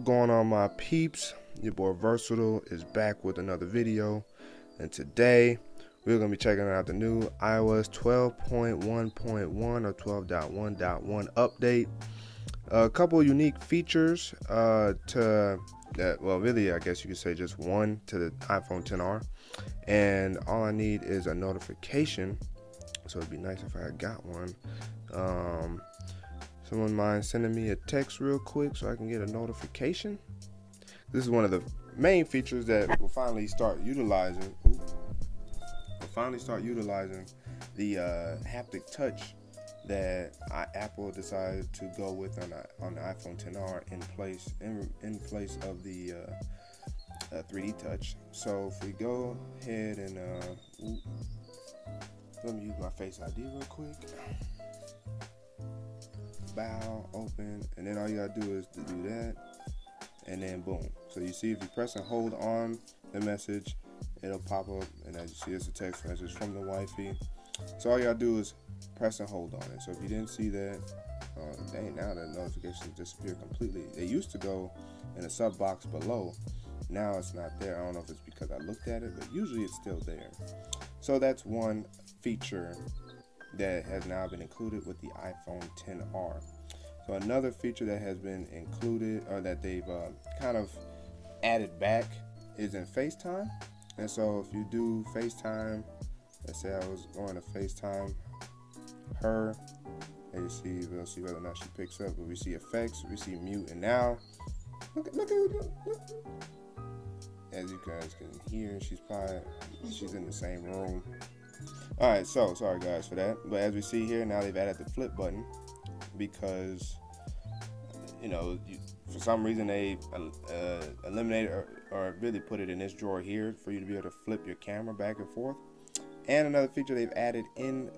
going on, my peeps? Your boy Versatile is back with another video, and today we're going to be checking out the new iOS 12.1.1 or 12.1.1 update. A couple of unique features to that, well, really I guess you could say just one to the iPhone XR, and all I need is a notification, so it'd be nice if I got one. Someone mind sending me a text real quick so I can get a notification? This is one of the main features that we'll finally start utilizing. The haptic touch that Apple decided to go with on the iPhone XR in place of the 3D touch. So if we go ahead and let me use my Face ID real quick. Bow, open, and then all you gotta do is to do that, and then boom. So you see, if you press and hold on the message, it'll pop up, and as you see, it's a text message from the wifey. So all you gotta do is press and hold on it. So if you didn't see that, dang, now the notifications disappear completely. They used to go in a sub box below. Now it's not there. I don't know if it's because I looked at it, but usually it's still there. So that's one feature that has now been included with the iPhone XR. So another feature that has been included, or that they've kind of added back, is in FaceTime. And so if you do FaceTime, let's say I was going to FaceTime her, and you see, we'll see whether or not she picks up, but we see effects, we see mute, and now look. As you guys can hear, she's in the same room. Alright, so sorry guys for that, but as we see here, now they've added the flip button because, you know, for some reason they eliminated or really put it in this drawer here for you to be able to flip your camera back and forth. And another feature they've added in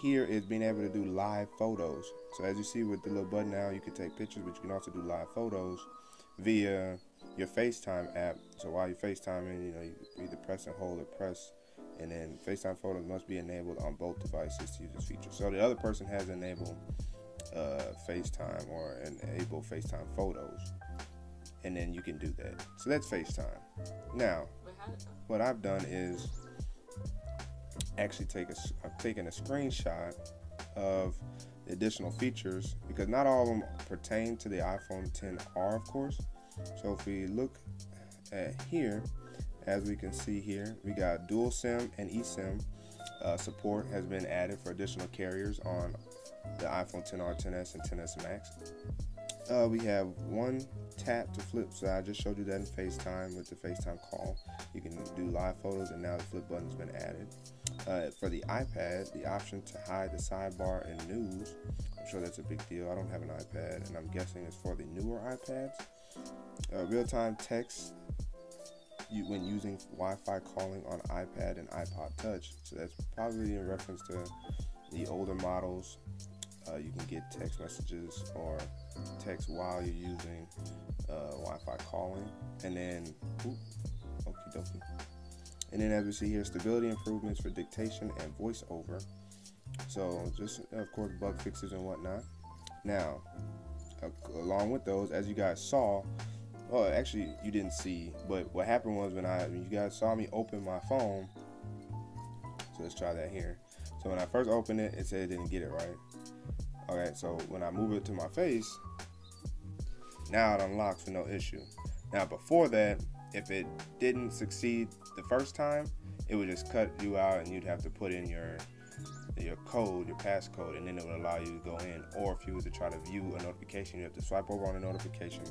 here is being able to do live photos. So as you see with the little button now, you can take pictures, but you can also do live photos via your FaceTime app. So while you're FaceTiming, you know, you either press and hold or press, and then FaceTime photos must be enabled on both devices to use this feature. So the other person has enabled FaceTime or enable FaceTime photos, and then you can do that. So that's FaceTime. Now, what I've done is actually I've taken a screenshot of the additional features, because not all of them pertain to the iPhone XR, of course. So if we look at here, as we can see here, we got dual SIM and eSIM support has been added for additional carriers on the iPhone XR, XS, and XS Max. We have one tap to flip, so I just showed you that in FaceTime with the FaceTime call. You can do live photos, and now the flip button's been added. For the iPad, the option to hide the sidebar and news. I'm sure that's a big deal. I don't have an iPad, and I'm guessing it's for the newer iPads. Real-time text when using Wi-Fi calling on iPad and iPod Touch. So that's probably in reference to the older models. You can get text messages or text while you're using Wi-Fi calling. And then, okie dokie. And then as we see here, stability improvements for dictation and voiceover. So just, of course, bug fixes and whatnot. Now, along with those, as you guys saw, well, actually you didn't see, but what happened was when you guys saw me open my phone, so let's try that here. So when I first opened it, it said it didn't get it right. Okay, so when I move it to my face, now it unlocks for no issue. Now before that, if it didn't succeed the first time, it would just cut you out, and you'd have to put in your code, your passcode, and then it would allow you to go in. Or if you were to try to view a notification, you have to swipe over on the notification,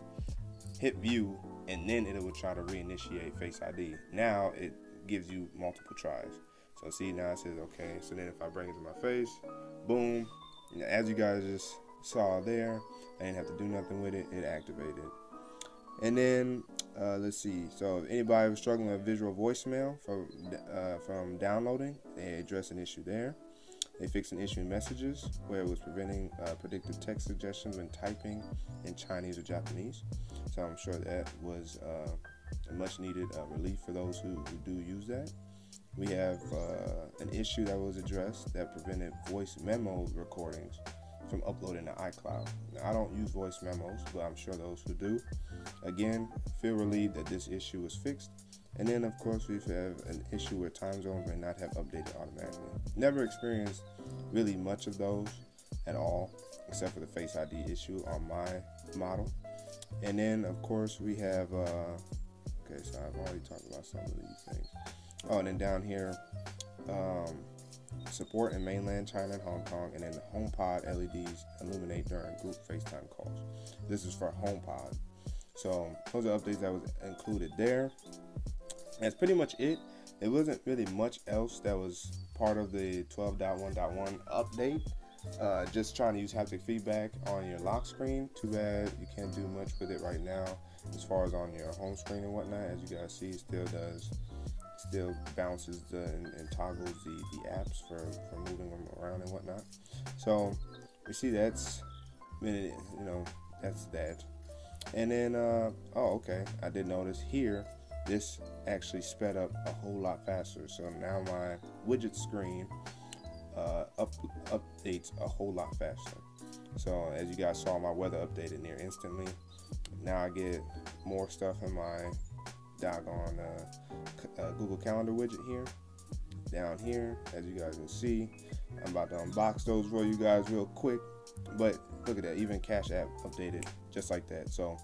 hit view, and then it will try to reinitiate Face ID. Now it gives you multiple tries. So see, now it says okay. So then if I bring it to my face, boom, as you guys just saw there, I didn't have to do nothing with it, it activated. And then let's see, so if anybody was struggling with visual voicemail from downloading, they addressed an issue there. They fixed an issue in messages where it was preventing predictive text suggestions when typing in Chinese or Japanese. So I'm sure that was a much needed relief for those who do use that. We have an issue that was addressed that prevented voice memo recordings from uploading to iCloud. Now, I don't use voice memos, but I'm sure those who do, again, feel relieved that this issue is fixed. And then, of course, we have an issue where time zones may not have updated automatically. Never experienced really much of those at all, except for the Face ID issue on my model. And then, of course, we have, okay, so I've already talked about some of these things. Oh, and then down here, support in mainland China and Hong Kong, and then HomePod LEDs illuminate during group FaceTime calls. This is for HomePod. So those are updates that was included there. That's pretty much it. There wasn't really much else that was part of the 12.1.1 update. Just trying to use haptic feedback on your lock screen. Too bad you can't do much with it right now as far as on your home screen and whatnot. As you guys see, it still bounces and toggles the apps for moving them around and whatnot. So we see that's that's that. And then oh, okay, I did notice here this actually sped up a whole lot faster. So now my widget screen updates a whole lot faster. So as you guys saw, my weather updated near instantly. Now I get more stuff in my doggone Google Calendar widget here. Down here, as you guys can see, I'm about to unbox those for you guys real quick. But look at that, even Cash App updated just like that. So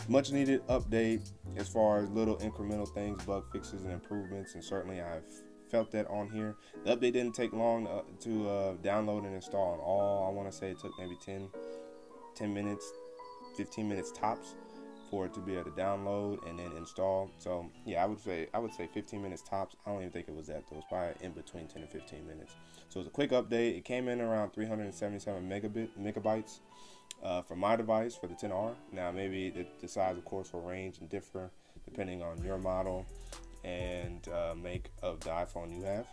much needed update as far as little incremental things, bug fixes and improvements, and certainly I've felt that on here. The update didn't take long to download and install on all. I want to say it took maybe 10 minutes, 15 minutes tops for it to be able to download and then install. So yeah, I would say 15 minutes tops. I don't even think it was that though. It's probably in between 10 and 15 minutes. So it's a quick update. It came in around 377 megabytes for my device for the 10R. Now maybe the size, of course, will range and differ depending on your model and make of the iPhone you have.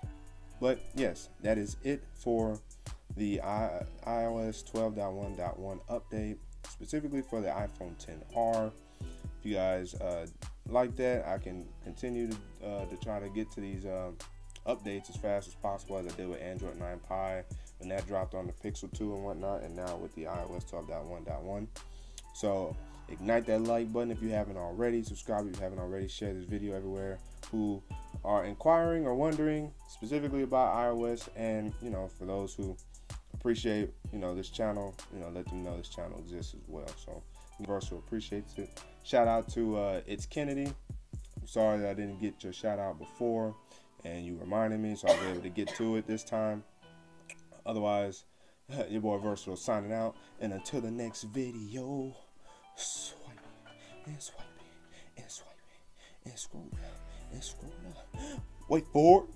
But yes, that is it for the iOS 12.1.1 update, specifically for the iPhone 10R. If you guys like that, I can continue to try to get to these updates as fast as possible, as I did with Android 9 Pie when that dropped on the Pixel 2 and whatnot, and now with the iOS 12.1.1. So ignite that like button if you haven't already. Subscribe if you haven't already. Share this video everywhere who are inquiring or wondering specifically about iOS, and for those who appreciate this channel, let them know this channel exists as well. So Universal appreciates it. Shout out to It's Kennedy. I'm sorry that I didn't get your shout out before, and you reminded me, so I'll be able to get to it this time. Otherwise, your boy Versatile signing out, and until the next video, swipe and swipe and swipe and scroll down and scroll down. Wait for it.